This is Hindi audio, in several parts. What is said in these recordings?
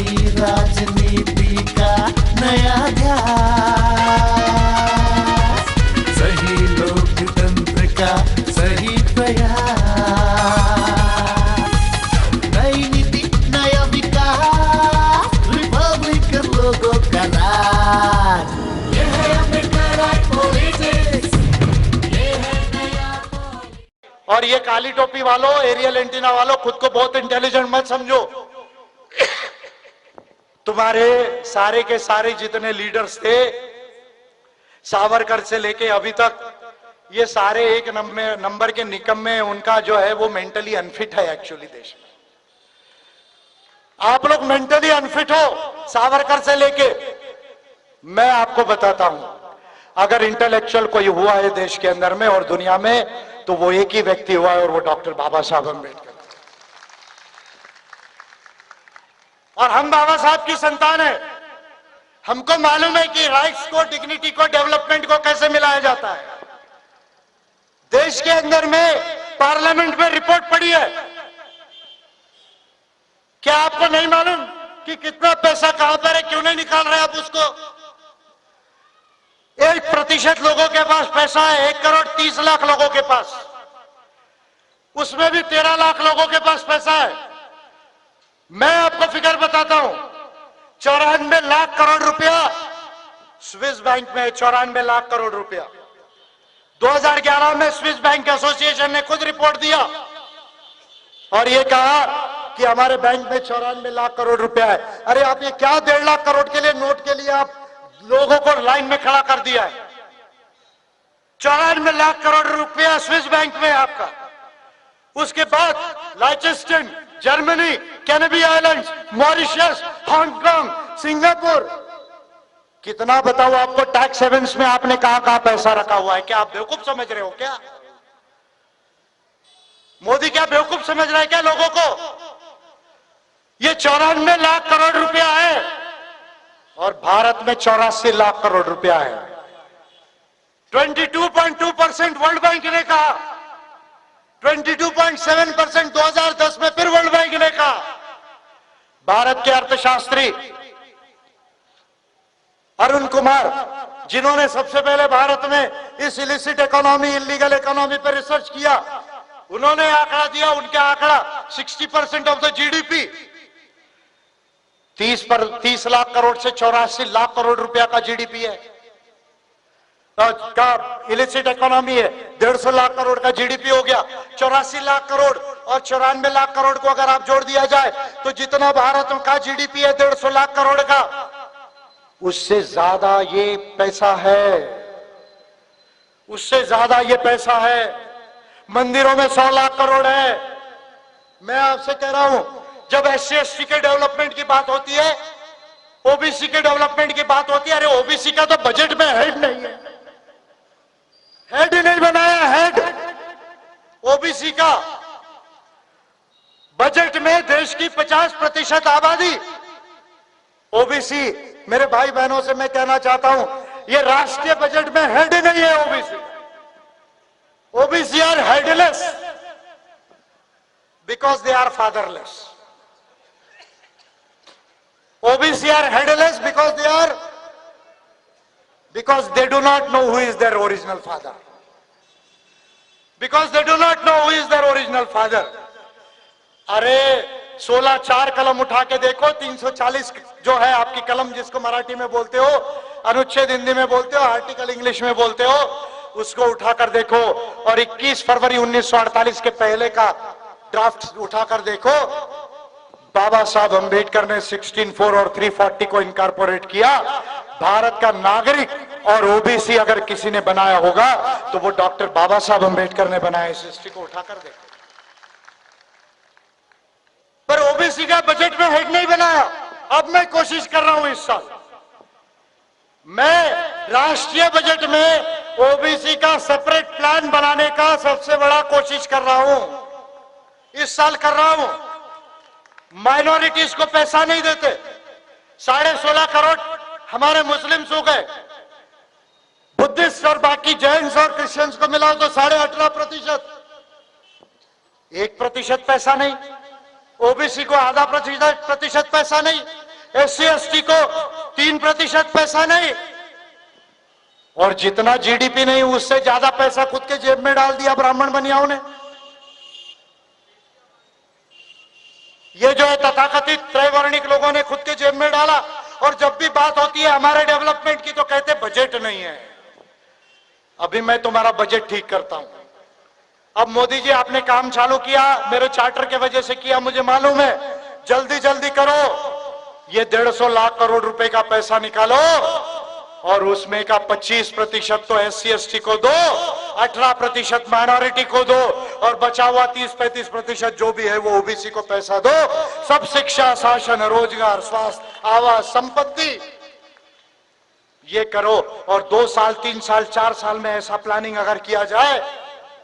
नई राजनीति का नया ध्यास, सही लोकतंत्र का सही प्रयास, नई नीति नया विकास, रिपब्लिकन लोगों का राज, ये है अम्बेडकर पॉलिटिक्स, ये है नया पॉलिटिक्स। और ये काली टोपी वालों, एरियल एंटीना वालों, खुद को बहुत इंटेलिजेंट मत समझो। तुम्हारे सारे के सारे जितने लीडर्स थे, सावरकर से लेके अभी तक, ये सारे एक नंबर के निकम्मे। उनका जो है वो मेंटली अनफिट है एक्चुअली देश में। आप लोग मेंटली अनफिट हो, सावरकर से लेके। मैं आपको बताता हूं, अगर इंटेलेक्चुअल कोई हुआ है देश के अंदर में और दुनिया में, तो वो एक ही व्यक्ति हुआ है, और वो डॉक्टर बाबा साहब अम्बेडकर। और हम बाबा साहब की संतान है। हमको मालूम है कि राइट्स को, डिग्निटी को, डेवलपमेंट को कैसे मिलाया जाता है। देश के अंदर में पार्लियामेंट में रिपोर्ट पड़ी है। क्या आपको नहीं मालूम कि कितना पैसा कहां पर है, क्यों नहीं निकाल रहे आप उसको? 1% लोगों के पास पैसा है, 1,30,00,000 लोगों के पास। उसमें भी 13 लाख लोगों के पास पैसा है। मैं आपको फिगर बताता हूं, 94 लाख करोड़ रुपया स्विस बैंक में है। 94 लाख करोड़ रुपया 2011 में स्विस बैंक एसोसिएशन ने खुद रिपोर्ट दिया और ये कहा कि हमारे बैंक में 94 लाख करोड़ रुपया है। अरे आप ये क्या 1.5 लाख करोड़ के लिए नोट के लिए आप लोगों को लाइन में खड़ा कर दिया है? 94 लाख करोड़ रुपया स्विस बैंक में आपका। उसके बाद Liechtenstein, Germany, Canary Islands, Mauritius, Hong Kong, Singapore, कितना बताओ आपको टैक्स हेवन्स में आपने कहां पैसा रखा हुआ है? क्या आप बेवकूफ समझ रहे हो क्या? मोदी क्या बेवकूफ समझ रहा है क्या लोगों को? ये 94 लाख करोड़ रुपया है और भारत में 84 लाख करोड़ रुपया है। 22.2% वर्ल्ड बैंक ने कहा, 22.7% 2010 में फिर वर्ल्ड बैंक ने कहा। भारत के अर्थशास्त्री अरुण कुमार, जिन्होंने सबसे पहले भारत में इस इलिसिट इकोनॉमी, इलीगल इकोनॉमी पर रिसर्च किया, उन्होंने आंकड़ा दिया। उनका आंकड़ा 60% of the GDP, 30 lakh crore से 84 लाख करोड़ रुपया का जीडीपी है, का इलिसिट इकोनॉमी है। 150 लाख करोड़ का जीडीपी हो गया। 84 लाख करोड़ और 94 लाख करोड़ को अगर आप जोड़ दिया जाए तो जितना भारत का जीडीपी है 150 लाख करोड़ का, उससे ज्यादा ये पैसा है, उससे ज्यादा ये पैसा है। मंदिरों में 100 लाख करोड़ है। मैं आपसे कह रहा हूं, जब SC/ST के डेवलपमेंट की बात होती है, ओबीसी के डेवलपमेंट की बात होती है, अरे ओबीसी का तो बजट में हेड नहीं है, हेड ही नहीं बनाया। हेड ओबीसी का बजट में देश की 50% आबादी ओबीसी। मेरे भाई बहनों से मैं कहना चाहता हूं, ये राष्ट्रीय बजट में हेड ही नहीं है OBC. OBC are headless because they are fatherless. OBC are headless because they do not know who is their original father. Because they do not know who is their original father. अरे 16(4) कलम उठा के देखो, 340 जो है आपकी कलम, जिसको मराठी में बोलते हो, अनुच्छेद हिंदी में बोलते हो, आर्टिकल इंग्लिश में बोलते हो, उसको उठाकर देखो। और 21 फरवरी 1948 के पहले का ड्राफ्ट उठाकर देखो। बाबा साहब अंबेडकर ने 16(4) और 340 को इनकॉर्पोरेट किया। भारत का नागरिक और ओबीसी अगर किसी ने बनाया होगा तो वो डॉक्टर बाबा साहब अंबेडकर ने बनाया। इस हिस्ट्री को उठाकर देखो। पर ओबीसी का बजट में हेड नहीं बनाया। अब मैं कोशिश कर रहा हूं इस साल, मैं राष्ट्रीय बजट में ओबीसी का सेपरेट प्लान बनाने का सबसे बड़ा कोशिश कर रहा हूं। इस साल कर रहा हूं। माइनॉरिटीज को पैसा नहीं देते। 16.5 करोड़ हमारे मुस्लिम्स हो गए, बुद्धिस्ट और बाकी जैन्स और क्रिश्चियंस को मिलाओ तो 18.5%। 1% पैसा नहीं। ओबीसी को आधा प्रतिशत पैसा नहीं। SC ST को 3% पैसा नहीं, और जितना GDP नहीं उससे ज्यादा पैसा खुद के जेब में डाल दिया ब्राह्मण बनियाओं ने। ये जो है तथाकथित त्रैवर्णिक लोगों ने खुद के जेब में डाला, और जब भी बात होती है हमारे डेवलपमेंट की तो कहते बजट नहीं है। अभी मैं तुम्हारा बजट ठीक करता हूं। अब मोदी जी आपने काम चालू किया, मेरे चार्टर के वजह से किया, मुझे मालूम है, जल्दी जल्दी करो। ये 150 लाख करोड़ रुपए का पैसा निकालो और उसमें का 25% तो SC ST को दो, 18% माइनॉरिटी को दो, और बचा हुआ 30-35% जो भी है वो OBC को पैसा दो। सब शिक्षा, शासन, रोजगार, स्वास्थ्य, आवास, संपत्ति ये करो, और 2 साल 3 साल 4 साल में ऐसा प्लानिंग अगर किया जाए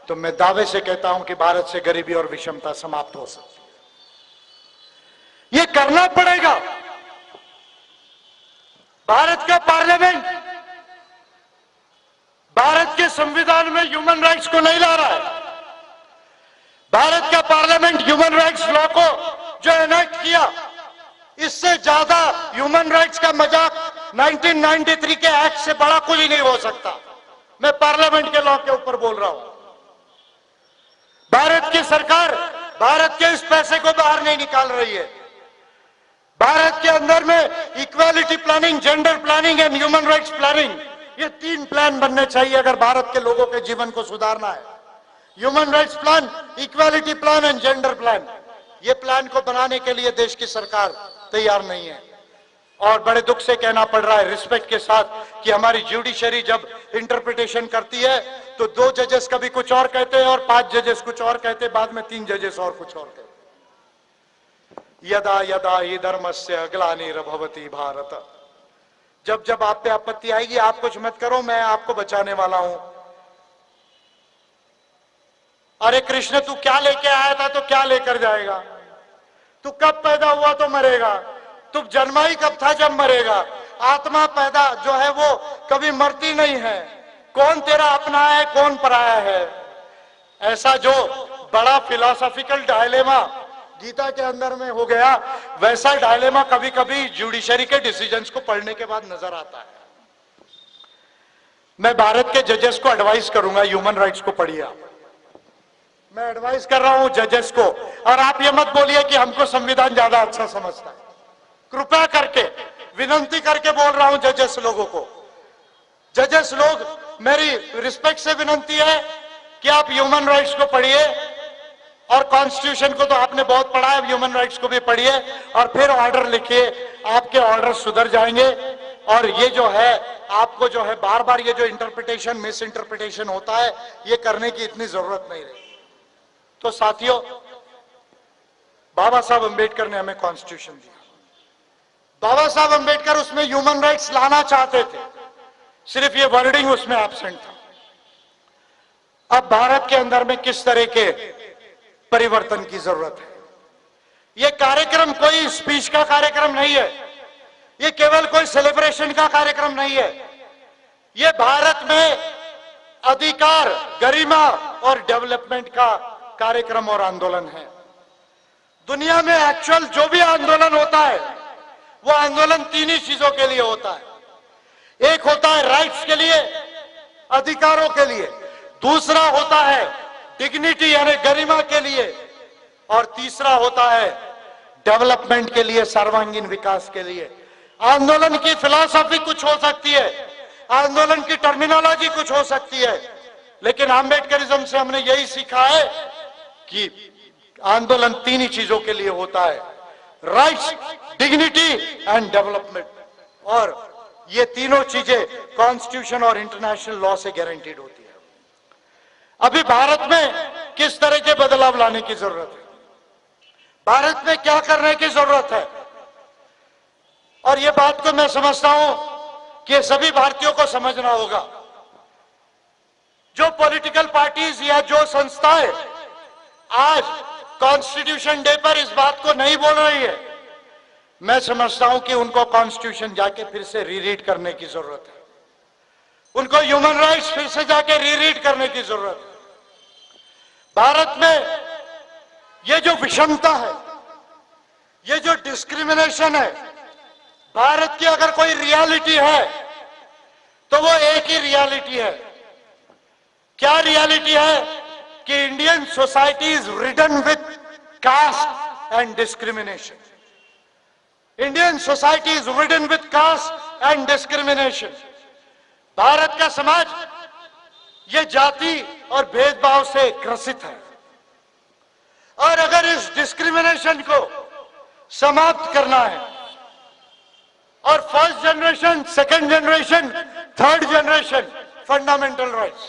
तो मैं दावे से कहता हूं कि भारत से गरीबी और विषमता समाप्त हो सकती है। ये करना पड़ेगा। भारत का पार्लियामेंट भारत के संविधान में ह्यूमन राइट्स को नहीं ला रहा है। भारत का पार्लियामेंट ह्यूमन राइट्स लॉ को जो एनेक्ट किया, इससे ज्यादा ह्यूमन राइट्स का मजाक 1993 के एक्ट से बड़ा कुछ ही नहीं हो सकता। मैं पार्लियामेंट के लॉ के ऊपर बोल रहा हूं। भारत की सरकार भारत के इस पैसे को बाहर नहीं निकाल रही है। भारत के अंदर में equality planning, gender planning and human rights planning, ये 3 प्लान बनने चाहिए अगर भारत के लोगों के जीवन को सुधारना है। Human rights plan, equality plan and gender plan. ये प्लान को बनाने के लिए देश की सरकार तैयार नहीं है, और बड़े दुख से कहना पड़ रहा है, रिस्पेक्ट के साथ, कि हमारी जुडिशरी जब इंटरप्रिटेशन करती है तो 2 जजेस कभी कुछ और कहते हैं और 5 जजेस कुछ और कहते हैं, बाद में 3 जजेस और कुछ और कहते हैं। यदा यदा हि धर्मस्य ग्लानिर्भवति भारत। जब जब आप पे आपत्ति आएगी, आप कुछ मत करो, मैं आपको बचाने वाला हूं। अरे कृष्ण, तू क्या लेके आया था तो क्या लेकर जाएगा? तू कब पैदा हुआ तो मरेगा, तू जन्मा ही कब था जब मरेगा। आत्मा पैदा जो है वो कभी मरती नहीं है। कौन तेरा अपना है, कौन पराया है? ऐसा जो बड़ा फिलोसॉफिकल डायलेमा गीता के अंदर में हो गया, वैसा डायलेमा कभी कभी जुडिशरी के डिसीजंस को पढ़ने के बाद नजर आता है। मैं भारत के जजेस को एडवाइस करूंगा, ह्यूमन राइट्स को पढ़िए आप। मैं एडवाइस कर रहा हूं जजेस को, और आप ये मत बोलिए कि हमको संविधान ज्यादा अच्छा समझता है। कृपया करके विनंती करके बोल रहा हूं जजेस लोगों को, जजेस लोग, मेरी रिस्पेक्ट से विनंती है कि आप ह्यूमन राइट्स को पढ़िए, और कॉन्स्टिट्यूशन को तो आपने बहुत पढ़ा है, ह्यूमन राइट्स को भी पढ़िए, और फिर ऑर्डर लिखिए। आपके ऑर्डर सुधर जाएंगे। और ये जो है आपको जो है बार बार ये जो इंटरप्रिटेशन, मिस इंटरप्रिटेशन होता है, ये करने की इतनी जरूरत नहीं रही। तो साथियों, बाबा साहब अंबेडकर ने हमें कॉन्स्टिट्यूशन दिया। बाबा साहब अंबेडकर उसमें ह्यूमन राइट्स लाना चाहते थे, सिर्फ ये वर्डिंग उसमें एब्सेंट था। अब भारत के अंदर में किस तरह के परिवर्तन की जरूरत है? यह कार्यक्रम कोई स्पीच का कार्यक्रम नहीं है, यह केवल कोई सेलिब्रेशन का कार्यक्रम नहीं है। यह भारत में अधिकार, गरिमा और डेवलपमेंट का कार्यक्रम और आंदोलन है। दुनिया में एक्चुअल जो भी आंदोलन होता है, वो आंदोलन 3 ही चीजों के लिए होता है। एक होता है राइट्स के लिए, अधिकारों के लिए, दूसरा होता है डिग्निटी यानी गरिमा के लिए, और तीसरा होता है डेवलपमेंट के लिए, सर्वांगीण विकास के लिए। आंदोलन की फिलॉसफी कुछ हो सकती है, आंदोलन की टर्मिनोलॉजी कुछ हो सकती है, लेकिन आम्बेडकरिज्म से हमने यही सीखा है कि आंदोलन 3 ही चीजों के लिए होता है, राइट्स, डिग्निटी एंड डेवलपमेंट। और ये तीनों चीजें कॉन्स्टिट्यूशन और इंटरनेशनल लॉ से गारंटीड होती है। अभी भारत में किस तरह के बदलाव लाने की जरूरत है, भारत में क्या करने की जरूरत है, और ये बात को मैं समझता हूं कि सभी भारतीयों को समझना होगा। जो पॉलिटिकल पार्टीज या जो संस्थाएं आज कॉन्स्टिट्यूशन डे पर इस बात को नहीं बोल रही है, मैं समझता हूं कि उनको कॉन्स्टिट्यूशन जाके फिर से रीरीड करने की जरूरत है। उनको ह्यूमन राइट्स फिर से जाके रीरीड करने की जरूरत है। भारत में ये जो विषमता है, ये जो डिस्क्रिमिनेशन है, भारत की अगर कोई रियलिटी है तो वो एक ही रियलिटी है। क्या रियलिटी है? कि Indian society is ridden with caste and discrimination. Indian society is ridden with caste and discrimination. Bharat का समाज ये जाति और भेदभाव से ग्रसित है, और अगर इस डिस्क्रिमिनेशन को समाप्त करना है और first generation, second generation, third generation fundamental rights,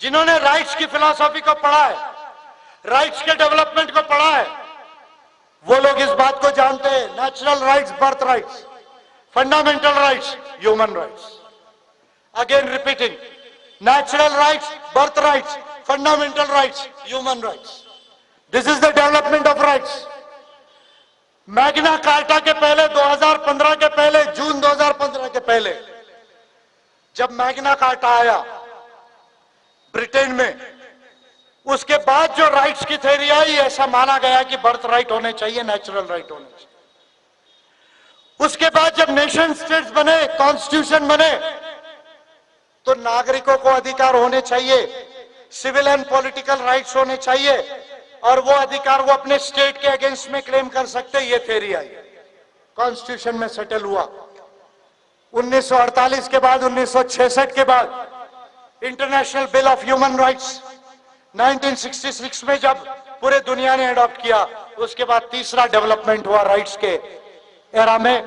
जिन्होंने राइट्स की फिलॉसफी को पढ़ा है, राइट्स के डेवलपमेंट को पढ़ा है, वो लोग इस बात को जानते हैं। Natural rights, birth rights, fundamental rights, human rights. Again repeating, natural rights, birth rights, fundamental rights, human rights. This is the development of rights. Magna carta के पहले, 2015 के पहले, जून 2015 के पहले, जब मैग्ना कार्टा आया ब्रिटेन में, उसके बाद जो राइट्स की थ्योरी आई, ऐसा माना गया कि बर्थ राइट होने चाहिए, नेचुरल राइट होने चाहिए। उसके बाद जब नेशन स्टेट्स बने, कॉन्स्टिट्यूशन बने, तो नागरिकों को अधिकार होने चाहिए, सिविल एंड पॉलिटिकल राइट्स होने चाहिए, और वो अधिकार वो अपने स्टेट के अगेंस्ट में क्लेम कर सकते। ये थ्योरी आई, कॉन्स्टिट्यूशन में सेटल हुआ। 1948 के बाद, 1966 के बाद international bill of human rights 1966 में जब पूरे दुनिया ने अडॉप्ट किया, उसके बाद तीसरा डेवलपमेंट हुआ राइट्स के एरा में,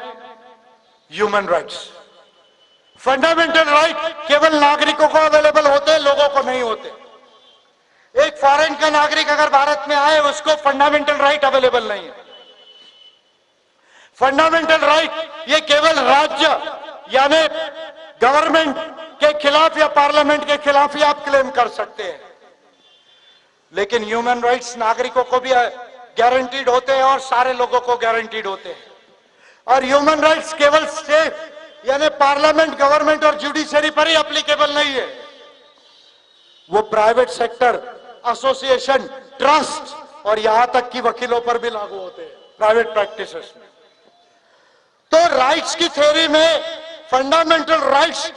ह्यूमन राइट्स। फंडामेंटल राइट केवल नागरिकों को अवेलेबल होते हैं, लोगों को नहीं होते। एक फॉरेन का नागरिक अगर भारत में आए, उसको फंडामेंटल राइट अवेलेबल नहीं है। फंडामेंटल राइट ये केवल राज्य यानी गवर्नमेंट के खिलाफ या पार्लियामेंट के खिलाफ ही आप क्लेम कर सकते हैं, लेकिन ह्यूमन राइट्स नागरिकों को भी गारंटीड होते हैं और सारे लोगों को गारंटीड होते हैं। और ह्यूमन राइट्स केवल स्टेट यानी पार्लियामेंट, गवर्नमेंट और जुडिशरी पर ही एप्लीकेबल नहीं है, वो प्राइवेट सेक्टर, एसोसिएशन, ट्रस्ट और यहां तक कि वकीलों पर भी लागू होते हैं, प्राइवेट प्रैक्टिसेस में। तो राइट्स की थ्योरी में फंडामेंटल राइट्स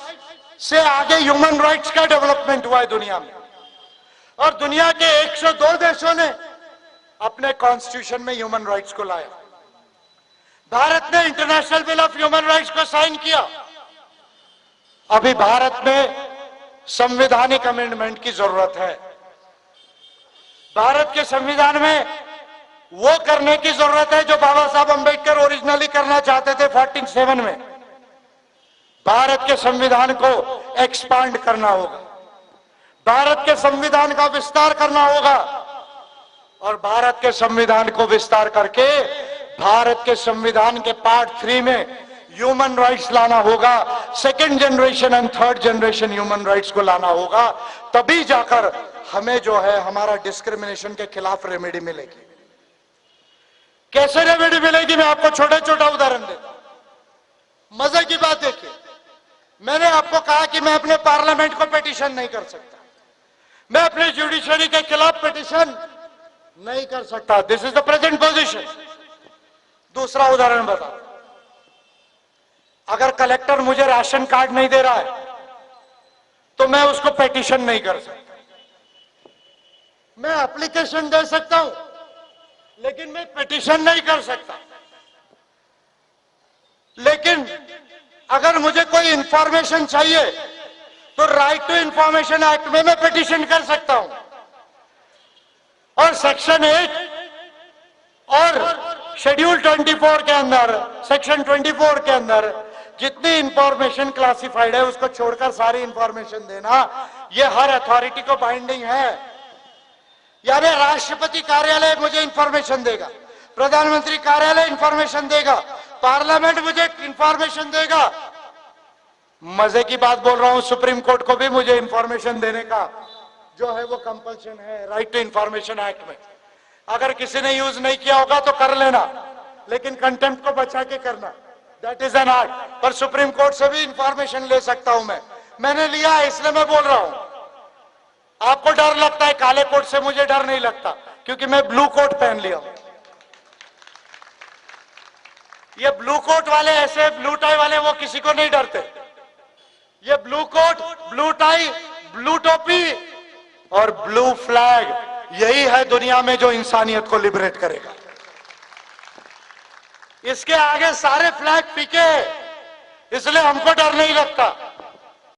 से आगे ह्यूमन राइट्स का डेवलपमेंट हुआ है दुनिया में, और दुनिया के 102 देशों ने अपने कॉन्स्टिट्यूशन में ह्यूमन राइट्स को लाया। भारत ने international bill of human rights को साइन किया। अभी भारत में संवैधानिक अमेंडमेंट की जरूरत है। भारत के संविधान में वो करने की जरूरत है जो बाबा साहब अंबेडकर ओरिजिनली करना चाहते थे 47 में। भारत के संविधान को एक्सपांड करना होगा, भारत के संविधान का विस्तार करना होगा, और भारत के संविधान को विस्तार करके भारत के संविधान के पार्ट 3 में ह्यूमन राइट्स लाना होगा। Second generation and third generation human rights को लाना होगा, तभी जाकर हमें जो है हमारा डिस्क्रिमिनेशन के खिलाफ रेमेडी मिलेगी। कैसे रेमेडी मिलेगी, मैं आपको छोटा छोटा उदाहरण देता हूं। मजे की बात देखिए, मैंने आपको कहा कि मैं अपने पार्लियामेंट को पिटीशन नहीं कर सकता, मैं अपने जुडिशरी के खिलाफ पिटीशन नहीं कर सकता। This is the present position. दूसरा उदाहरण बताओ, अगर कलेक्टर मुझे राशन कार्ड नहीं दे रहा है तो मैं उसको पिटीशन नहीं कर सकता। मैं एप्लीकेशन दे सकता हूं लेकिन मैं पिटीशन नहीं कर सकता। लेकिन अगर मुझे कोई इंफॉर्मेशन चाहिए तो राइट टू इंफॉर्मेशन एक्ट में मैं पिटीशन कर सकता हूं, और सेक्शन 8 और शेड्यूल 24 के अंदर, सेक्शन 24 के अंदर जितनी इंफॉर्मेशन क्लासिफाइड है उसको छोड़कर सारी इंफॉर्मेशन देना, यह हर अथॉरिटी को बाइंडिंग है। यानी राष्ट्रपति कार्यालय मुझे इंफॉर्मेशन देगा, प्रधानमंत्री कार्यालय इंफॉर्मेशन देगा, पार्लियामेंट मुझे इंफॉर्मेशन देगा। मजे की बात बोल रहा हूं, सुप्रीम कोर्ट को भी मुझे इंफॉर्मेशन देने का जो है वो कंपल्शन है राइट टू इंफॉर्मेशन एक्ट में। अगर किसी ने यूज नहीं किया होगा तो कर लेना, लेकिन कंटेम्प्ट को बचा के करना, दैट इज एन आर्ट। पर सुप्रीम कोर्ट से भी इंफॉर्मेशन ले सकता हूं मैंने लिया है, इसलिए मैं बोल रहा हूं। आपको डर लगता है काले कोट से, मुझे डर नहीं लगता क्योंकि मैं ब्लू कोट पहन लिया हूं। ये ब्लू कोट वाले ऐसे ब्लू टाई वाले वो किसी को नहीं डरते। ये blue coat, blue tie, blue टोपी और ब्लू फ्लैग, यही है दुनिया में जो इंसानियत को लिबरेट करेगा। इसके आगे सारे फ्लैग फीके, इसलिए हमको डर नहीं लगता।